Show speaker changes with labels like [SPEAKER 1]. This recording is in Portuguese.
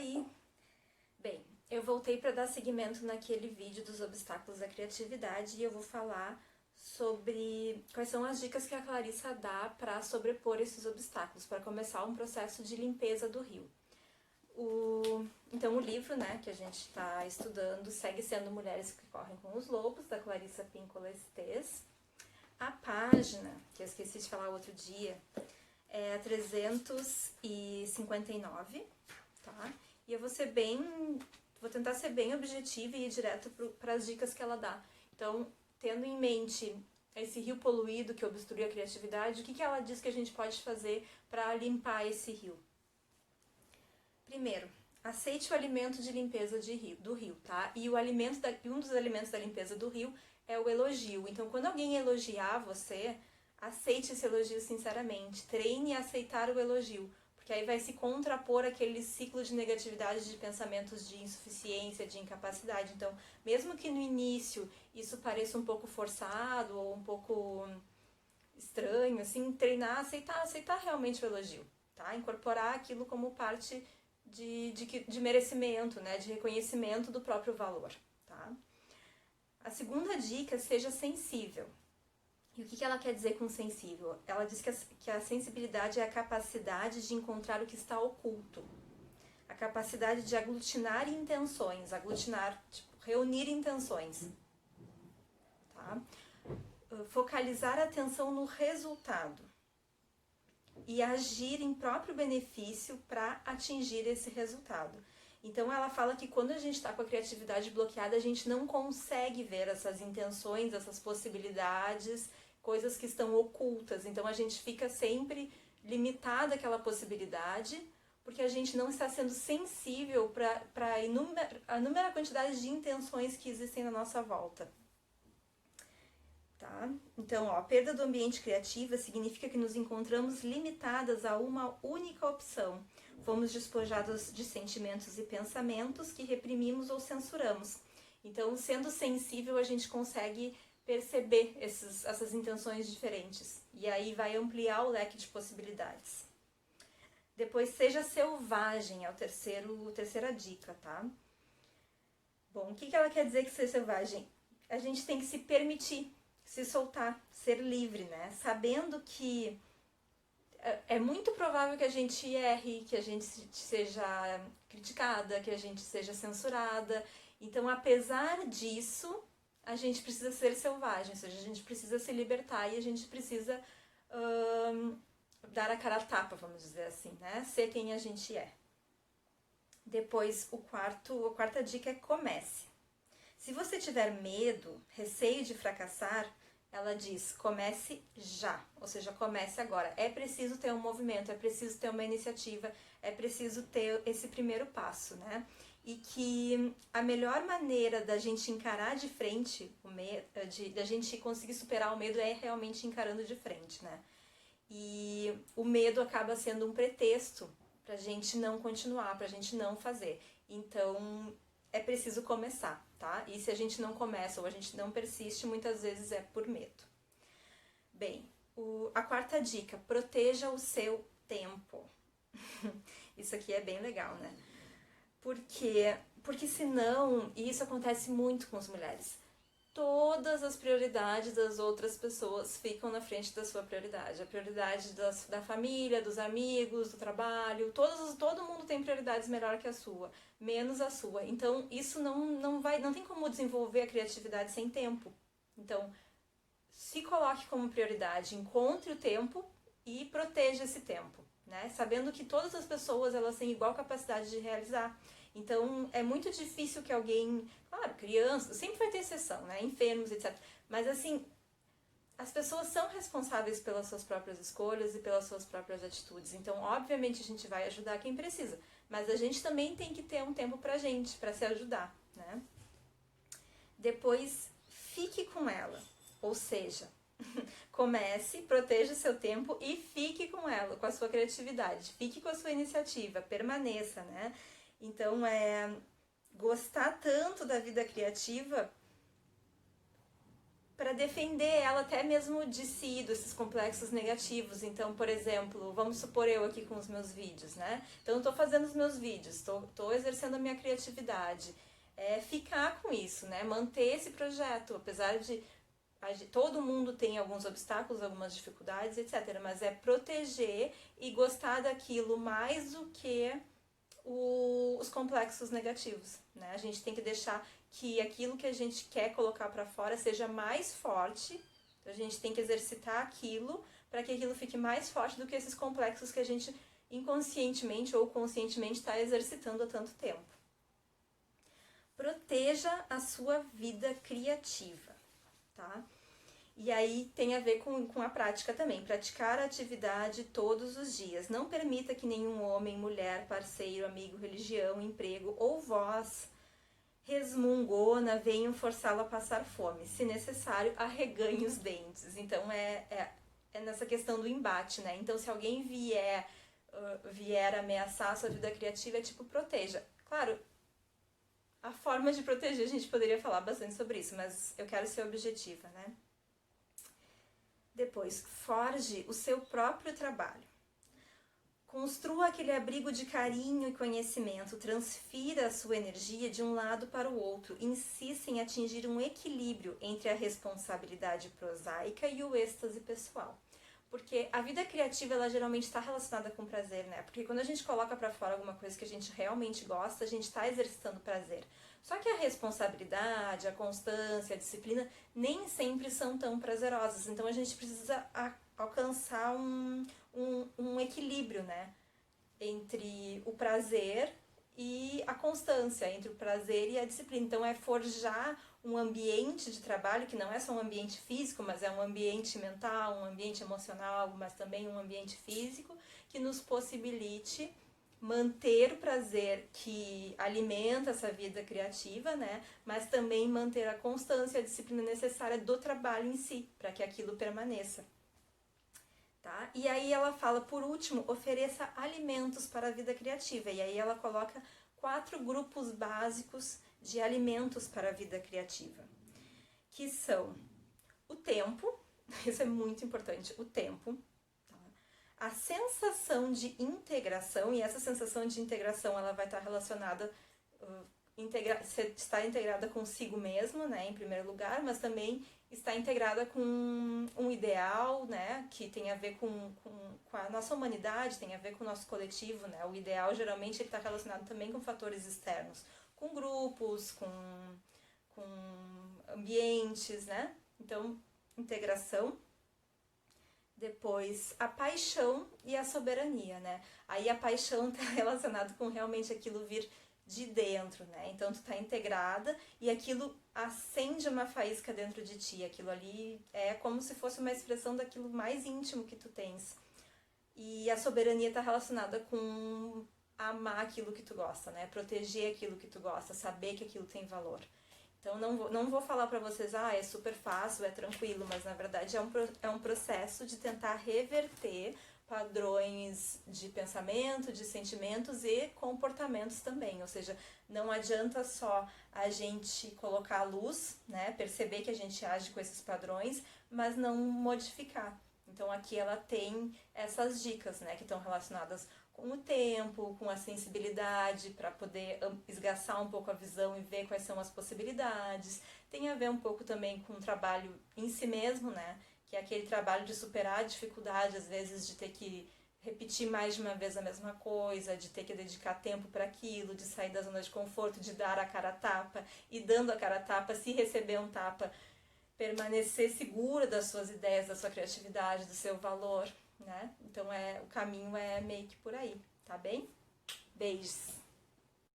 [SPEAKER 1] Oi! Bem, eu voltei para dar seguimento naquele vídeo dos obstáculos da criatividade e eu vou falar sobre quais são as dicas que a Clarissa dá para sobrepor esses obstáculos, para começar um processo de limpeza do rio. Então o livro, né, que a gente está estudando segue sendo Mulheres que Correm com os Lobos, da Clarissa Pinkola Estés. A página, que eu esqueci de falar outro dia, é a 359, tá? E eu vou tentar ser bem objetiva e ir direto para as dicas que ela dá. Então, tendo em mente esse rio poluído que obstrui a criatividade, o que ela diz que a gente pode fazer para limpar esse rio? Primeiro, aceite o alimento de limpeza do rio, tá? E um dos alimentos da limpeza do rio é o elogio. Então, quando alguém elogiar você, aceite esse elogio sinceramente. Treine a aceitar o elogio, porque aí vai se contrapor aquele ciclo de negatividade, de pensamentos de insuficiência, de incapacidade. Então, mesmo que no início isso pareça um pouco forçado ou um pouco estranho, assim, treinar, aceitar realmente o elogio, tá? Incorporar aquilo como parte de merecimento, né? De reconhecimento do próprio valor, tá? A segunda dica, seja sensível. E o que ela quer dizer com sensível? Ela diz que a sensibilidade é a capacidade de encontrar o que está oculto. A capacidade de aglutinar intenções, reunir intenções. Tá? Focalizar a atenção no resultado. E agir em próprio benefício para atingir esse resultado. Então ela fala que quando a gente está com a criatividade bloqueada, a gente não consegue ver essas intenções, essas possibilidades, coisas que estão ocultas. Então a gente fica sempre limitado àquela possibilidade, porque a gente não está sendo sensível para a inúmera quantidade de intenções que existem na nossa volta. Tá? Então, a perda do ambiente criativo significa que nos encontramos limitadas a uma única opção. Fomos despojados de sentimentos e pensamentos que reprimimos ou censuramos. Então, sendo sensível, a gente consegue perceber essas intenções diferentes. E aí vai ampliar o leque de possibilidades. Depois, seja selvagem, é a terceira dica, tá? Bom, o que ela quer dizer que ser selvagem? A gente tem que se permitir, se soltar, ser livre, né? Sabendo que é muito provável que a gente erre, que a gente seja criticada, que a gente seja censurada. Então, apesar disso, a gente precisa ser selvagem, ou seja, a gente precisa se libertar e a gente precisa dar a cara a tapa, vamos dizer assim, né? Ser quem a gente é. Depois, a quarta dica é comece. Se você tiver medo, receio de fracassar, ela diz, comece já, ou seja, comece agora. É preciso ter um movimento, é preciso ter uma iniciativa, é preciso ter esse primeiro passo, né? E que a melhor maneira da gente encarar de frente o medo, da gente conseguir superar o medo é realmente encarando de frente, né? E o medo acaba sendo um pretexto pra gente não continuar, pra gente não fazer. Então, é preciso começar, tá? E se a gente não começa ou a gente não persiste, muitas vezes é por medo. Bem, a quarta dica, proteja o seu tempo. Isso aqui é bem legal, né? Porque senão, e isso acontece muito com as mulheres, todas as prioridades das outras pessoas ficam na frente da sua prioridade. A prioridade da família, dos amigos, do trabalho, todo mundo tem prioridades melhor que a sua, menos a sua. Então, isso não tem como desenvolver a criatividade sem tempo. Então, se coloque como prioridade, encontre o tempo e proteja esse tempo, né? Sabendo que todas as pessoas elas têm igual capacidade de realizar. Então, é muito difícil que alguém... Claro, crianças, sempre vai ter exceção, né? Enfermos, etc. Mas, assim, as pessoas são responsáveis pelas suas próprias escolhas e pelas suas próprias atitudes. Então, obviamente, a gente vai ajudar quem precisa. Mas a gente também tem que ter um tempo pra gente, pra se ajudar, né? Depois, fique com ela. Ou seja, comece, proteja o seu tempo e fique com ela, com a sua criatividade. Fique com a sua iniciativa, permaneça, né? Então, gostar tanto da vida criativa para defender ela até mesmo de si, desses complexos negativos. Então, por exemplo, vamos supor eu aqui com os meus vídeos, né? Então, eu tô fazendo os meus vídeos, tô exercendo a minha criatividade. Ficar com isso, né? Manter esse projeto, apesar de todo mundo tem alguns obstáculos, algumas dificuldades, etc. Mas é proteger e gostar daquilo mais do que os complexos negativos, né? A gente tem que deixar que aquilo que a gente quer colocar para fora seja mais forte. A gente tem que exercitar aquilo para que aquilo fique mais forte do que esses complexos que a gente inconscientemente ou conscientemente está exercitando há tanto tempo. Proteja a sua vida criativa, tá? E aí tem a ver com a prática também. Praticar a atividade todos os dias. Não permita que nenhum homem, mulher, parceiro, amigo, religião, emprego ou voz resmungona venham forçá-la a passar fome. Se necessário, arreganhe os dentes. Então é nessa questão do embate, né? Então se alguém vier ameaçar a sua vida criativa, proteja. Claro, a forma de proteger, a gente poderia falar bastante sobre isso, mas eu quero ser objetiva, né? Depois, forge o seu próprio trabalho. Construa aquele abrigo de carinho e conhecimento, transfira a sua energia de um lado para o outro, insista em atingir um equilíbrio entre a responsabilidade prosaica e o êxtase pessoal. Porque a vida criativa, ela geralmente está relacionada com prazer, né? Porque quando a gente coloca para fora alguma coisa que a gente realmente gosta, a gente está exercitando prazer. Só que a responsabilidade, a constância, a disciplina, nem sempre são tão prazerosas. Então a gente precisa alcançar um equilíbrio, né? Entre o prazer e a constância, entre o prazer e a disciplina. Então é forjar um ambiente de trabalho que não é só um ambiente físico, mas é um ambiente mental, um ambiente emocional, mas também um ambiente físico que nos possibilite manter o prazer que alimenta essa vida criativa, né? Mas também manter a constância e a disciplina necessária do trabalho em si, para que aquilo permaneça. Tá? E aí ela fala, por último, ofereça alimentos para a vida criativa. E aí ela coloca 4 grupos básicos de alimentos para a vida criativa, que são o tempo, isso é muito importante, o tempo, tá? A sensação de integração, e essa sensação de integração ela vai estar relacionada, está integrada consigo mesmo, né, em primeiro lugar, mas também está integrada com um ideal, né, que tem a ver com a nossa humanidade, tem a ver com o nosso coletivo, né, o ideal geralmente está relacionado também com fatores externos, com grupos, com ambientes, né, então integração. Depois, a paixão e a soberania, né, aí a paixão está relacionada com realmente aquilo vir de dentro, né? Então tu tá integrada e aquilo acende uma faísca dentro de ti, aquilo ali é como se fosse uma expressão daquilo mais íntimo que tu tens. E a soberania tá relacionada com amar aquilo que tu gosta, né? Proteger aquilo que tu gosta, saber que aquilo tem valor. Então não vou falar pra vocês, é super fácil, é tranquilo, mas na verdade é um processo de tentar reverter padrões de pensamento, de sentimentos e comportamentos também, ou seja, não adianta só a gente colocar a luz, né, perceber que a gente age com esses padrões, mas não modificar. Então aqui ela tem essas dicas, né, que estão relacionadas com o tempo, com a sensibilidade, para poder esgaçar um pouco a visão e ver quais são as possibilidades. Tem a ver um pouco também com o trabalho em si mesmo, né, que é aquele trabalho de superar a dificuldade, às vezes, de ter que repetir mais de uma vez a mesma coisa, de ter que dedicar tempo para aquilo, de sair da zona de conforto, de dar a cara a tapa, e dando a cara a tapa, se receber um tapa, permanecer segura das suas ideias, da sua criatividade, do seu valor, né? Então o caminho é meio que por aí, tá bem? Beijos!